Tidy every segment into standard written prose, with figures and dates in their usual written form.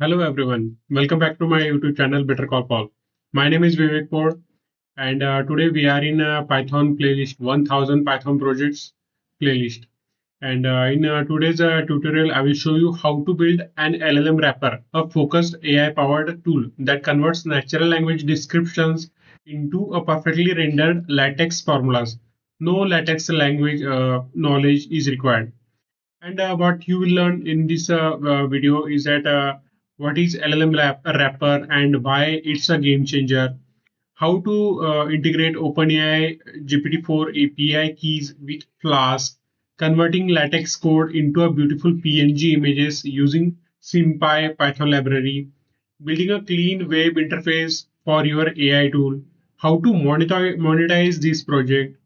Hello everyone, welcome back to my YouTube channel Better Call Paul. My name is Vivek Kaur and today we are in a Python playlist 1000 Python projects playlist. And in today's tutorial, I will show you how to build an LLM wrapper, a focused AI powered tool that converts natural language descriptions into a perfectly rendered LaTeX formulas. No LaTeX language knowledge is required. And what you will learn in this video is that what is wrapper and why it's a game changer, how to integrate OpenAI GPT-4 API keys with Flask, converting LaTeX code into a beautiful PNG images using SymPy Python library, building a clean web interface for your AI tool, how to monetize this project,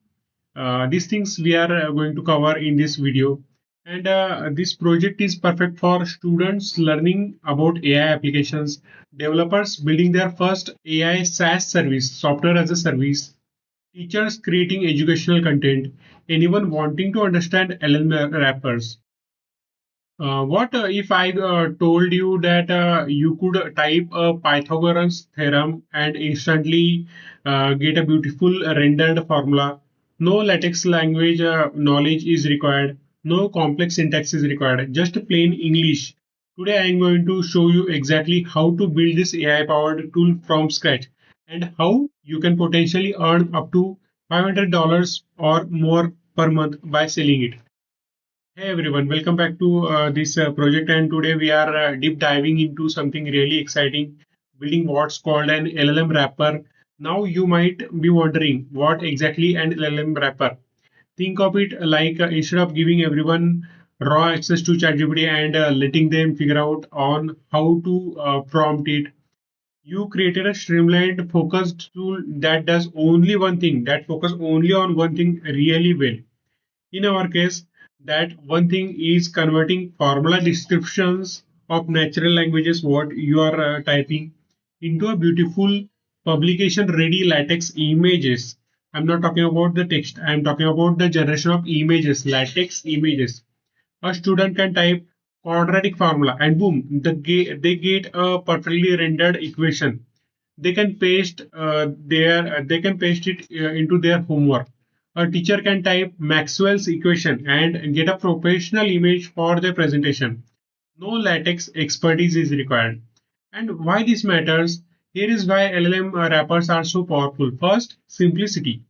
these things we are going to cover in this video. And this project is perfect for students learning about AI applications, developers building their first AI SaaS service, software as a service, teachers creating educational content, anyone wanting to understand LLM wrappers. What if I told you that you could type a Pythagoras theorem and instantly get a beautiful rendered formula? No LaTeX language knowledge is required, no complex syntax is required, just plain English. Today I am going to show you exactly how to build this AI powered tool from scratch and how you can potentially earn up to $500 or more per month by selling it. Hey everyone, welcome back to this project. And today we are deep diving into something really exciting, building what's called an LLM wrapper. Now you might be wondering what exactly an LLM wrapper. Think of it like instead of giving everyone raw access to ChatGPT and letting them figure out on how to prompt it, you created a streamlined, focused tool that does only one thing, that focus only on one thing really well. In our case, that one thing is converting formula descriptions of natural languages, what you are typing, into a beautiful publication ready LaTeX images. I'm not talking about the text, I'm talking about the generation of images, LaTeX images. A student can type quadratic formula and boom, they get a perfectly rendered equation. They can paste it into their homework. A teacher can type Maxwell's equation and get a professional image for their presentation. No LaTeX expertise is required. And why this matters? Here is why LLM wrappers are so powerful. First, simplicity.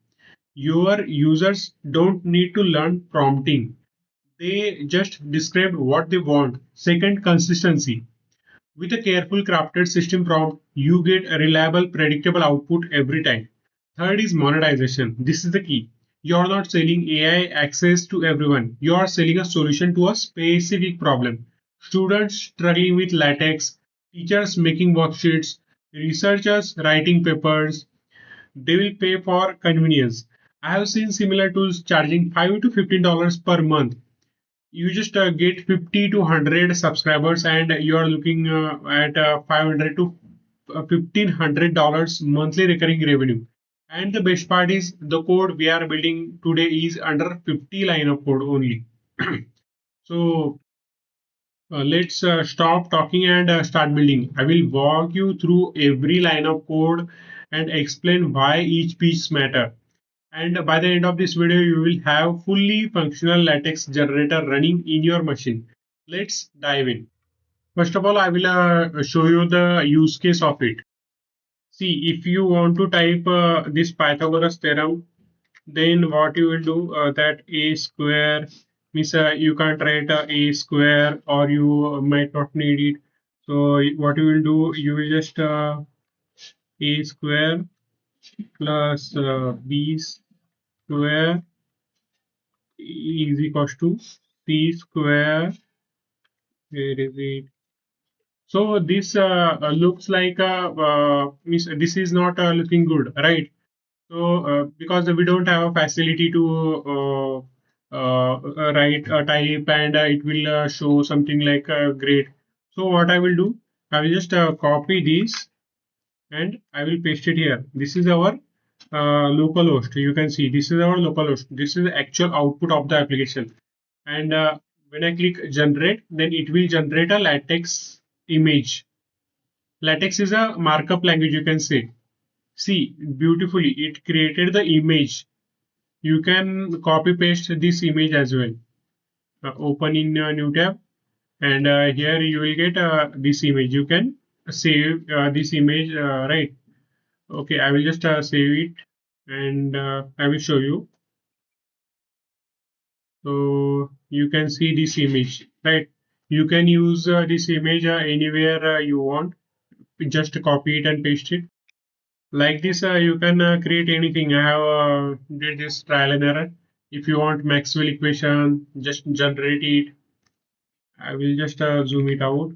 Your users don't need to learn prompting. They just describe what they want. Second, consistency. With a careful crafted system prompt, you get a reliable, predictable output every time. Third is monetization. This is the key. You're not selling AI access to everyone. You are selling a solution to a specific problem. Students struggling with LaTeX, teachers making worksheets, researchers writing papers, they will pay for convenience. I have seen similar tools charging $5 to $15 per month. You just get 50 to 100 subscribers and you are looking at 500 to $1,500 monthly recurring revenue. And the best part is the code we are building today is under 50 line of code only. So let's stop talking and start building. I will walk you through every line of code and explain why each piece matter. And by the end of this video, you will have fully functional LaTeX generator running in your machine. Let's dive in. First of all, I will show you the use case of it. See, if you want to type this Pythagoras theorem, then what you will do that a square means you can't write a square or you might not need it. So what you will do, you will just a square plus b square is equals to c square. Where is it? So this looks like this is not looking good, right? So because we don't have a facility to write a type and it will show something like great. So what I will do, I will just copy this and I will paste it here. This is our localhost. You can see this is our localhost. This is the actual output of the application. And when I click generate, then it will generate a LaTeX image. LaTeX is a markup language, you can say. See, beautifully, it created the image. You can copy paste this image as well. Open in a new tab, and here you will get this image. You can save this image, right? Okay, I will just save it, and I will show you. So you can see this image, right? You can use this image anywhere you want. Just copy it and paste it. Like this, you can create anything. I have did this trial and error. If you want Maxwell equation, just generate it. I will just zoom it out.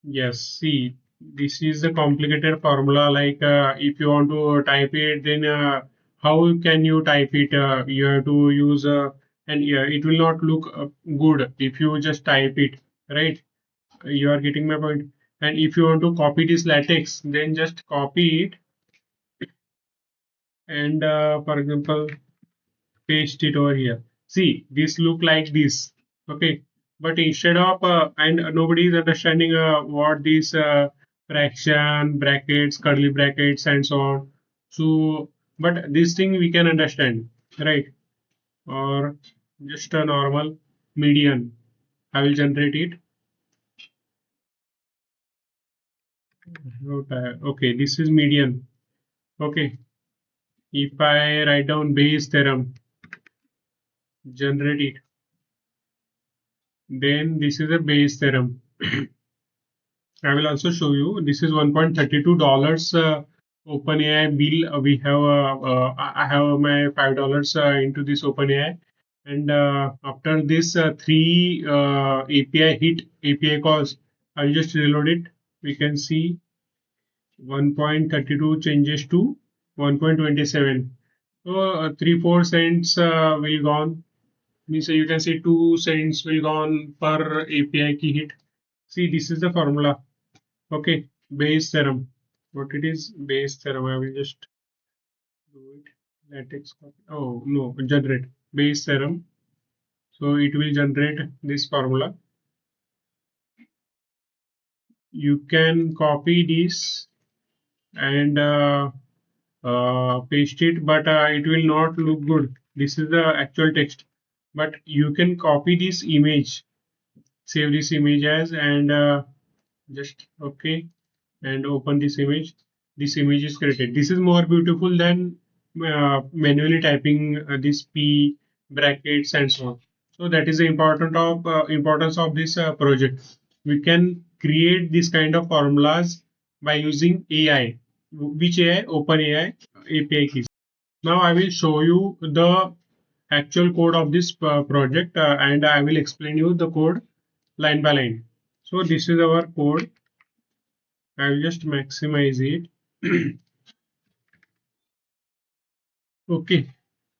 Yes, see, this is the complicated formula. Like if you want to type it, then how can you type it? You have to use and it will not look good if you just type it, right? You are getting my point. And if you want to copy this latex, then just copy it and, for example, paste it over here. See, this look like this. Okay, but instead of and nobody is understanding what these fraction brackets, curly brackets, and so on. So, but this thing we can understand, right? Or just a normal median. I will generate it. Okay, this is median. Okay, if I write down Bayes theorem, generate it. Then this is a Bayes theorem. I will also show you. This is $1.32 OpenAI bill. We have I have my $5 into this OpenAI, and after this three API hit API calls, I will just reload it. We can see 1.32 changes to 1.27. So 3-4 cents will gone. Means you can say 2 cents will gone per API key hit. See, this is the formula. Okay, Bayes theorem. What it is? Bayes theorem. I will just do it. LaTeX copy. Oh no, generate Bayes theorem. So it will generate this formula. You can copy this and paste it, but it will not look good. This is the actual text. But you can copy this image, save this image as, and just okay, and open this image. This image is created. This is more beautiful than manually typing this p brackets and so on. So that is the importance of this project. We can create this kind of formulas by using AI. Which AI? OpenAI API keys. Now I will show you the actual code of this project, and I will explain you the code line by line. So this is our code. I will just maximize it. Okay,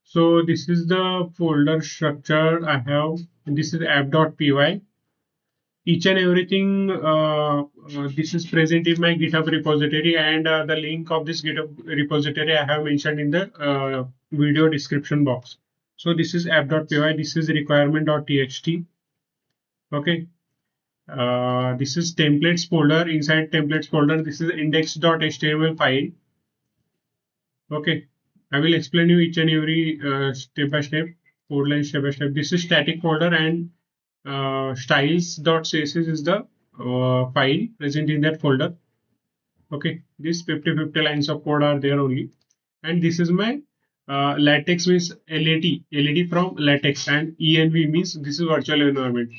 so this is the folder structure I have. This is app.py. Each and everything, this is present in my GitHub repository, and the link of this GitHub repository I have mentioned in the video description box. So this is app.py. This is requirement.txt. Okay. This is templates folder. Inside templates folder, this is index.html file. Okay, I will explain you each and every step by step, code line step by step. This is static folder, and styles.css is the file present in that folder. Okay, these 50 lines of code are there only. And this is my LaTeX means LAT from LaTeX, and ENV means this is virtual environment.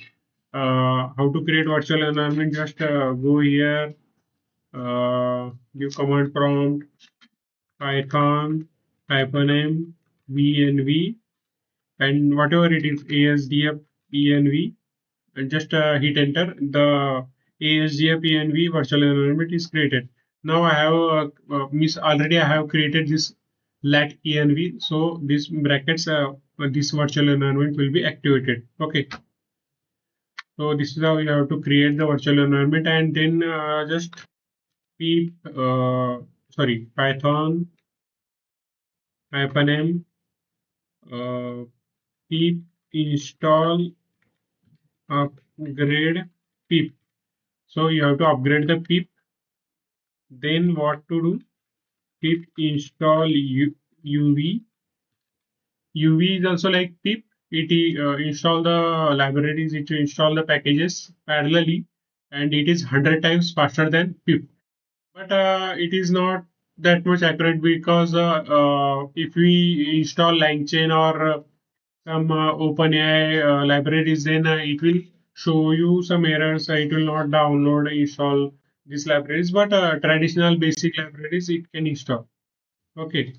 How to create virtual environment? Just go here, give command prompt, Python -m VNV, and whatever it is, ASDF ENV, and just hit enter. The ASDF ENV virtual environment is created. Now I have miss already I have created this lat env, so this brackets this virtual environment will be activated. Okay, so this is how you have to create the virtual environment, and then just pip Python -m pip install upgrade pip. So you have to upgrade the pip. Then what to do? Pip install UV. UV is also like pip. It install the libraries, it install the packages parallelly, and it is 100 times faster than pip. But it is not that much accurate because if we install LangChain or some OpenAI libraries, then it will show you some errors. It will not download, install these libraries, but traditional basic libraries it can install. Okay,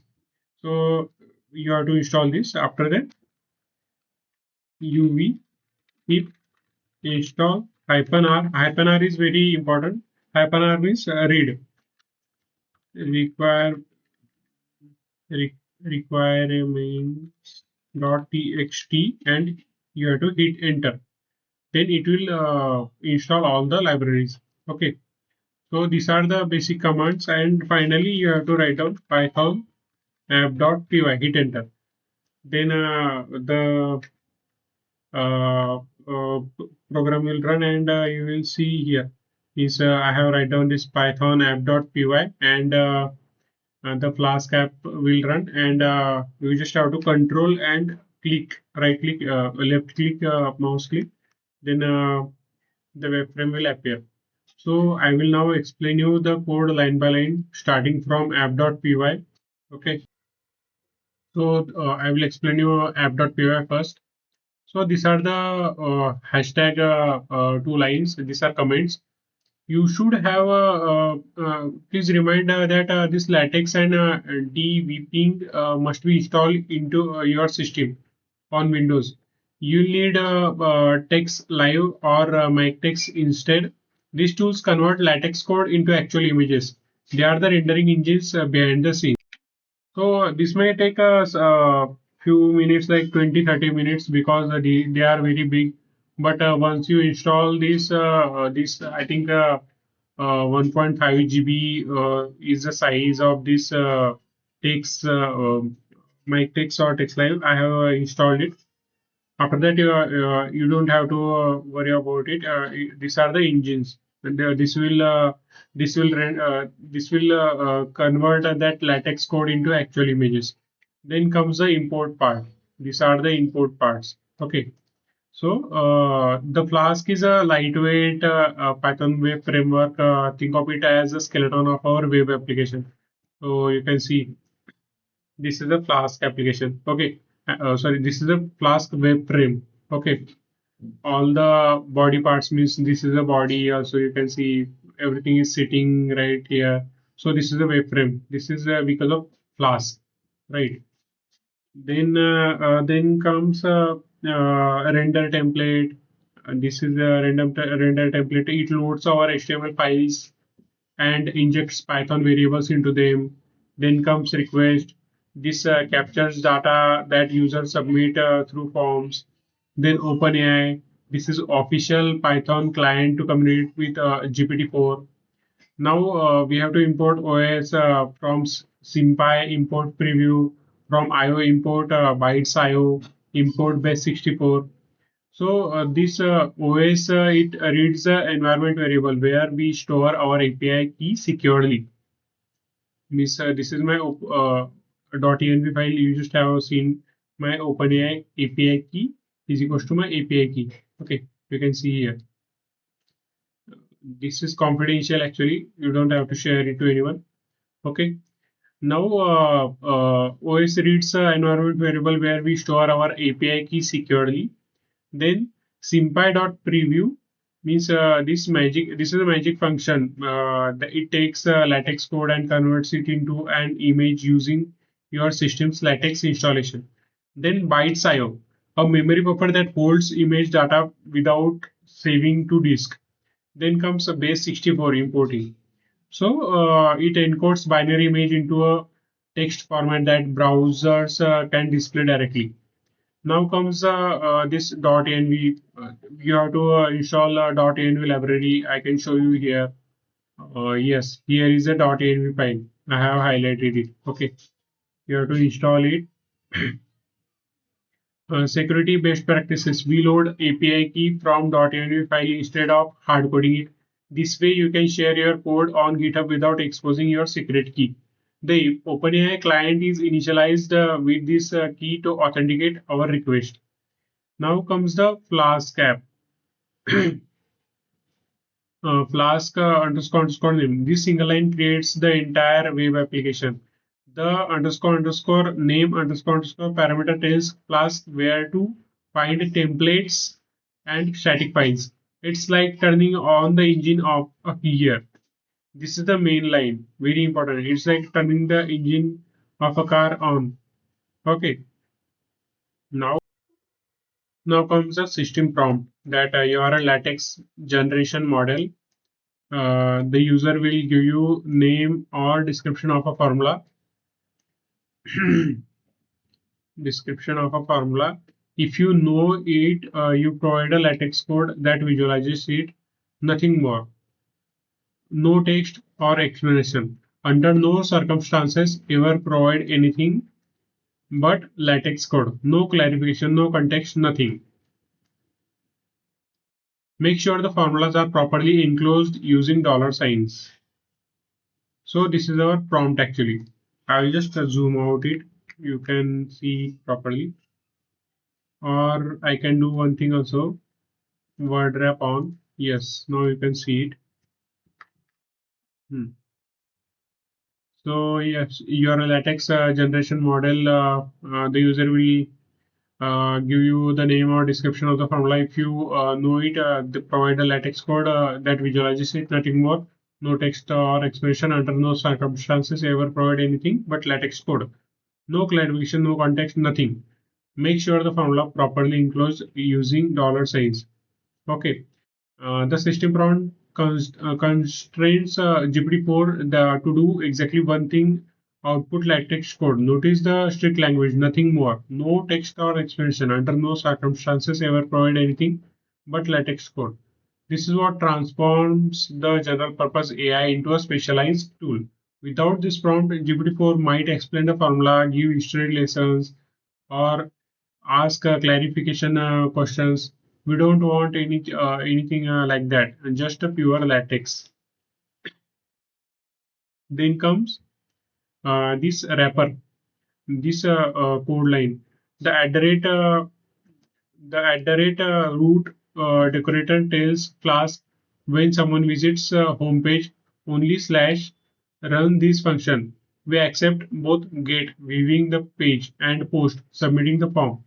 so you have to install this. After that, UV pip install hyphen R. Hyphen R is very important. Hyphen R means read require re- requirements dot txt, and you have to hit enter. Then it will install all the libraries. Okay, so these are the basic commands, and finally you have to write down python app.py, hit enter. Then the program will run, and you will see here is I have write down this python app.py, and the Flask app will run, and you just have to control and click, right click, left click, mouse click, then the web frame will appear. So I will now explain you the code line by line starting from app.py. Okay, so I will explain you app.py first. So these are the hashtag two lines. These are comments. You should have please remind that this LaTeX and deweeping must be installed into your system on Windows. You need text live or text instead. These tools convert LaTeX code into actual images. They are the rendering engines behind the scenes. So this may take us a few minutes, like 20-30 minutes, because they are very big. But once you install this I think 1.5 GB is the size of this text my text or text live. I have installed it. After that, you don't have to worry about it. These are the engines, and this will convert that LaTeX code into actual images. Then comes the import part. These are the import parts. Okay. So the Flask is a lightweight Python web framework. Think of it as a skeleton of our web application. So you can see this is the Flask application. Okay. Sorry, this is the Flask web frame. Okay. All the body parts means this is the body. Also, you can see everything is sitting right here. So this is the web frame. This is because of Flask, right? Then comes a render template. This is the render template. It loads our HTML files and injects Python variables into them. Then comes request. This captures data that users submit through forms. Then OpenAI. This is official Python client to communicate with GPT-4. Now we have to import OS from SymPy, import preview, from IO import bytes IO, import base64. So this OS it reads the environment variable where we store our API key securely. Means this is my .env file. You just have seen my OpenAI API key is equals to my API key. Okay, you can see here. This is confidential actually. You don't have to share it to anyone. Okay. Now OS reads environment variable where we store our API key securely. Then SymPy.preview means this is a magic function. It takes LaTeX code and converts it into an image using your system's LaTeX installation. Then bytes.io, a memory buffer that holds image data without saving to disk. Then comes a base64 importing. So it encodes binary image into a text format that browsers can display directly. Now comes this .env. You have to install a .env library. I can show you here. Yes, here is a .env file. I have highlighted it. Okay, you have to install it. Security best practices. We load API key from .env file instead of hard coding it. This way you can share your code on GitHub without exposing your secret key. The OpenAI client is initialized with this key to authenticate our request. Now comes the Flask app. Flask underscore name. This single line creates the entire web application. The underscore name underscore parameter tells Flask where to find templates and static files. It's like turning on the engine of a gear. This is the main line. Very important. It's like turning the engine of a car on. Okay. Now now comes the system prompt that you are a LaTeX generation model. The user will give you name or description of a formula. Description of a formula. If you know it, you provide a LaTeX code that visualizes it, nothing more. No text or explanation. Under no circumstances ever provide anything but LaTeX code. No clarification, no context, nothing. Make sure the formulas are properly enclosed using dollar signs. So this is our prompt actually. I will just zoom out it. You can see properly. Or I can do one thing also. Word wrap on. Yes, now you can see it. Hmm. So yes, your LaTeX generation model, the user will give you the name or description of the formula. If you know it, they provide a LaTeX code that visualizes it, nothing more. No text or expression under no circumstances ever provide anything but LaTeX code. No clarification, no context, nothing. Make sure the formula properly enclosed using dollar signs. Okay. The system prompt constrains GPT-4 to do exactly one thing, output LaTeX code. Notice the strict language, nothing more. No text or explanation. Under no circumstances ever provide anything but LaTeX code. This is what transforms the general purpose AI into a specialized tool. Without this prompt, GPT-4 might explain the formula, give history lessons, or ask clarification questions. We don't want anything like that, and just a pure LaTeX. Then comes this wrapper, this code line. The at the rate, root decorator tells class when someone visits homepage only slash run this function. We accept both get viewing the page and post submitting the form.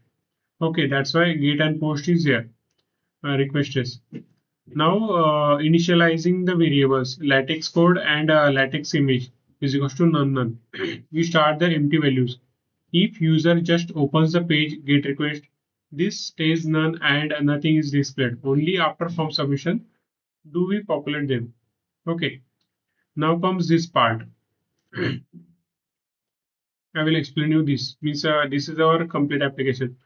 Okay, that's why get and post is here. Request is. Now initializing the variables LaTeX code and LaTeX image is equals to none. We start the empty values. If user just opens the page get request, this stays none and nothing is displayed. Only after form submission do we populate them. Okay. Now comes this part. I will explain you this. Means this is our complete application.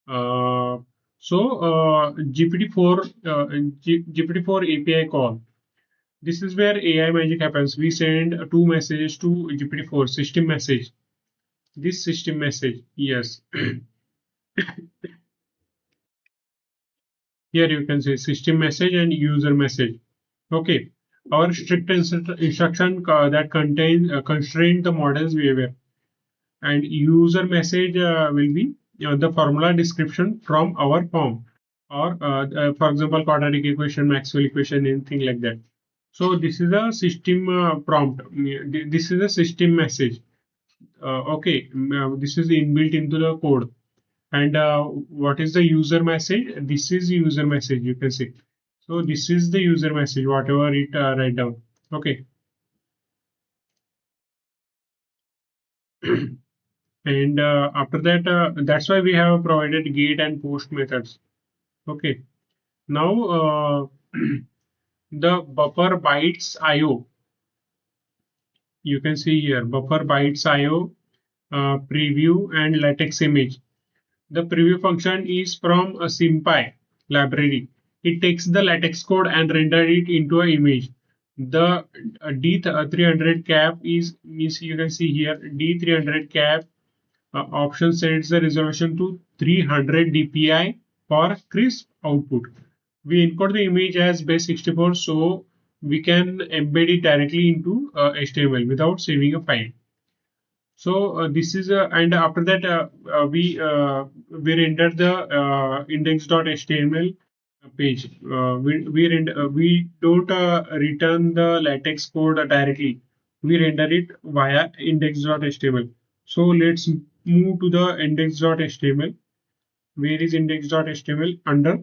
Uh, GPT-4 GPT-4 API call. This is where AI magic happens. We send two messages to GPT-4 system message. This system message, yes. Here you can say system message and user message. Okay. Our strict instruction that contain constrain the model's behavior, and user message will be the formula description from our form, or for example quadratic equation, Maxwell equation, anything like that. So this is a system prompt. This is a system message. Okay, this is inbuilt into the code. And what is the user message? This is user message. You can see. So this is the user message. Whatever it write down. Okay. And after that, that's why we have provided get and post methods. Okay. Now the buffer bytes IO. You can see here buffer bytes IO, preview and LaTeX image. The preview function is from a SymPy library. It takes the LaTeX code and render it into an image. The D300 cap is means you can see here D300 cap option sets the resolution to 300 dpi for crisp output. We encode the image as base 64, so we can embed it directly into HTML without saving a file. So this is and after that we render the index.html page. We don't return the LaTeX code directly. We render it via index.html. So let's move to the index.html. Where is index.html? Under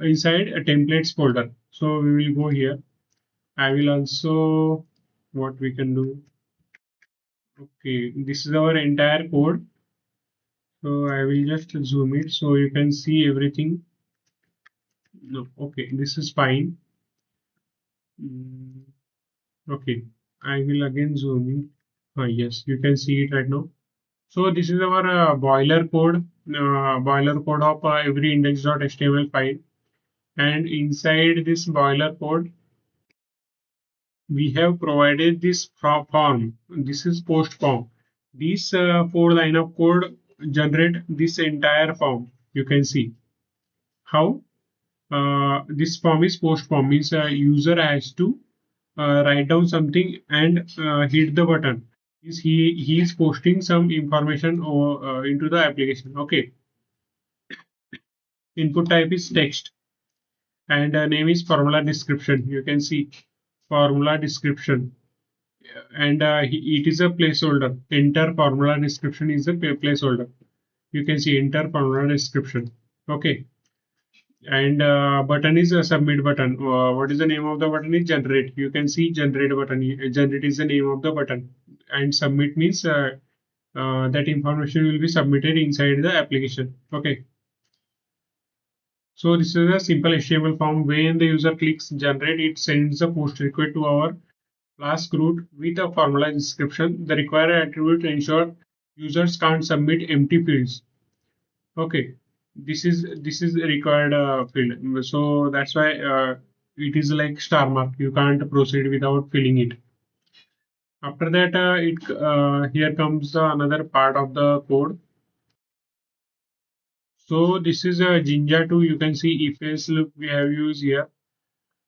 inside a templates folder. So we will go here. I will also what we can do. Okay, this is our entire code. So I will just zoom it so you can see everything. No, okay, this is fine. Mm, okay, I will again zoom in. Yes, you can see it right now. So this is our boiler code of every index.html file. And inside this boiler code, we have provided this form. This is post form. These 4 line of code generate this entire form. You can see how this form is post form means a user has to write down something and hit the button. Means he is posting some information into the application. Okay, input type is text and name is formula description. You can see formula description and it is a placeholder. Enter formula description is a placeholder. You can see enter formula description. Okay, and button is a submit button. What is the name of the button? Is generate. You can see generate button. Generate is the name of the button, and submit means that information will be submitted inside the application. Okay. So this is a simple HTML form. When the user clicks generate, it sends a post request to our Flask root with a formula description. The required attribute ensure users can't submit empty fields. Okay, this is the required field. So that's why it is like star mark. You can't proceed without filling it. After that, it here comes another part of the code. So this is a Jinja 2. You can see if else loop we have used here.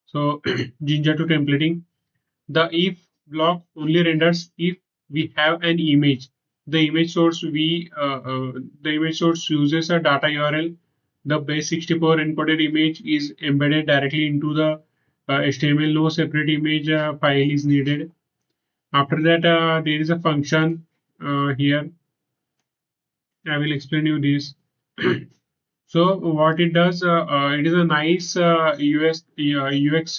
So Jinja 2 templating. The if block only renders if we have an image. The image source the image source uses a data URL. The base64 encoded image is embedded directly into the HTML. No separate image file is needed. After that, there is a function here. I will explain you this. So what it does, it is a nice UX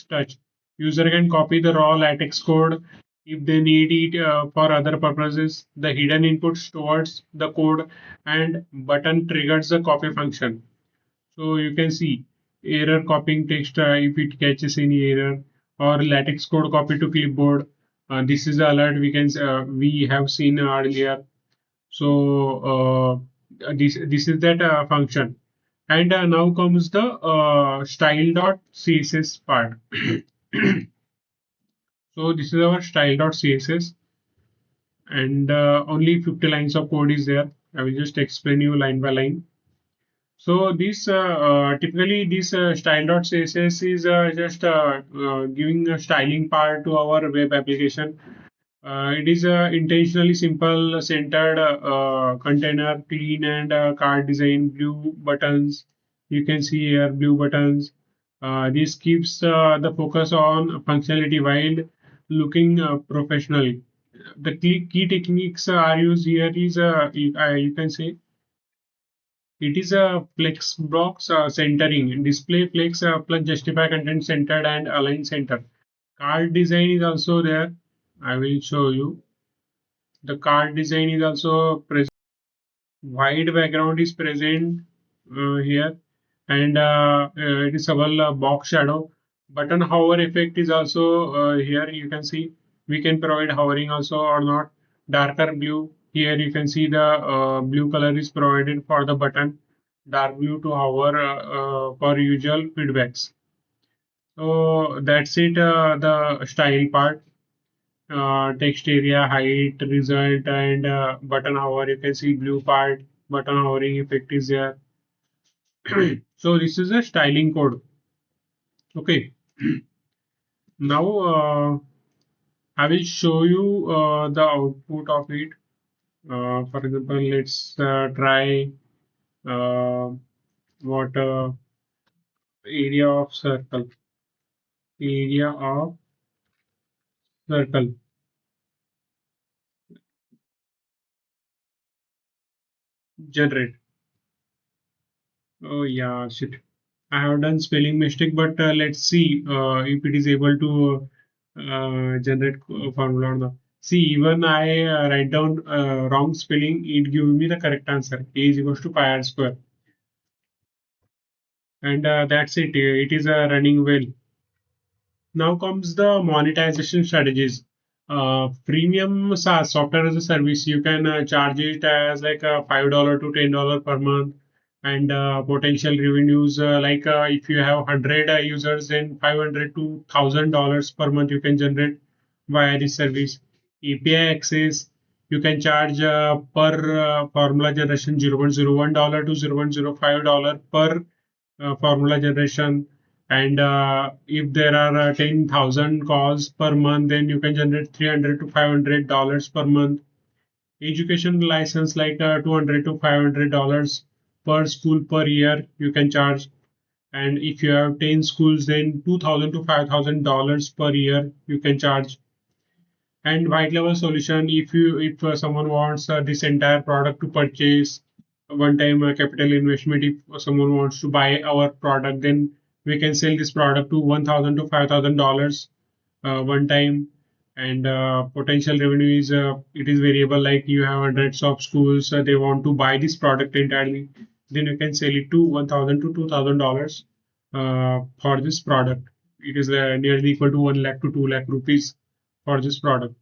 touch. User can copy the raw LaTeX code if they need it for other purposes. The hidden inputs towards the code and button triggers the copy function. So you can see error copying text if it catches any error or LaTeX code copy to clipboard. This is the alert we have seen earlier. So this is that function. And now comes the style.css part. So this is our style.css and only 50 lines of code is there. I will just explain you line by line. So this typically this style.css is just giving a styling part to our web application. It is a intentionally simple centered container, clean and card design, blue buttons. You can see here blue buttons. This keeps the focus on functionality while looking professional. The key techniques are used here is you can say it is a flex box centering, display flex plus justify content centered and align center. Card design is also there. I will show you. The card design is also present. White background is present here, and it is a well box shadow. Button hover effect is also here. You can see we can provide hovering also or not. Darker blue. Here you can see the blue color is provided for the button. Dark blue to hover for usual feedbacks. So that's it. The style part. text area, height, result, and button hover. You can see blue part, button hovering effect is there. So this is a styling code. Okay. Now I will show you the output of it. For example, let's try uh, what area of circle. Area of circle. Generate. Oh yeah, shit. I have done spelling mistake, but let's see if it is able to generate formula or not. See, even I write down wrong spelling, it gives me the correct answer. A is equals to pi r square, and that's it. It is running well. Now comes the monetization strategies. Premium SaaS software as a service, you can charge it as like $5 to $10 per month, and potential revenues like if you have 100 users, then 500 to $1,000 per month you can generate via this service. API access, you can charge per formula generation $0.01 to $0.05 per formula generation. And if there are 10,000 calls per month, then you can generate 300 to $500 per month. Education license like 200 to $500 per school per year you can charge. And if you have 10 schools, then 2,000 to $5,000 per year you can charge. And white level solution, if someone wants this entire product to purchase one time capital investment, if someone wants to buy our product, then we can sell this product to 1,000 to $5,000 one time. And potential revenue is it is variable, like you have hundreds of schools, they want to buy this product entirely, then you can sell it to 1,000 to $2,000 for this product. It is nearly equal to 1 lakh to 2 lakh rupees for this product.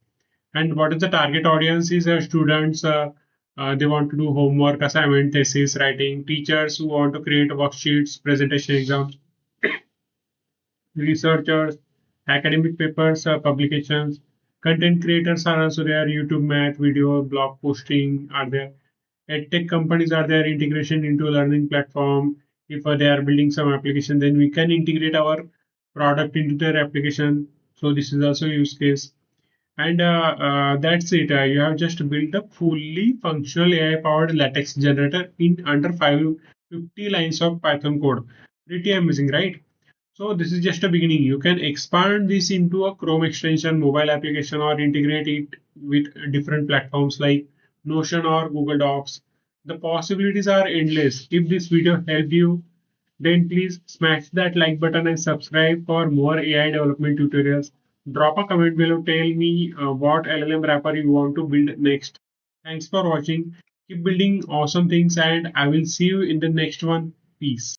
And what is the target audience is students, they want to do homework, assignment, thesis writing, teachers who want to create worksheets, presentation exams, researchers, academic papers, publications, content creators are also there, YouTube, math, video, blog posting are there. EdTech companies are there, integration into learning platform. If they are building some application, then we can integrate our product into their application. So this is also use case. And that's it. You have just built a fully functional AI-powered LaTeX generator in under 550 lines of Python code. Pretty amazing, right? So this is just a beginning. You can expand this into a Chrome extension, mobile application, or integrate it with different platforms like Notion or Google Docs. The possibilities are endless. If this video helped you, then please smash that like button and subscribe for more AI development tutorials. Drop a comment below. Tell me what LLM wrapper you want to build next. Thanks for watching. Keep building awesome things, and I will see you in the next one. Peace.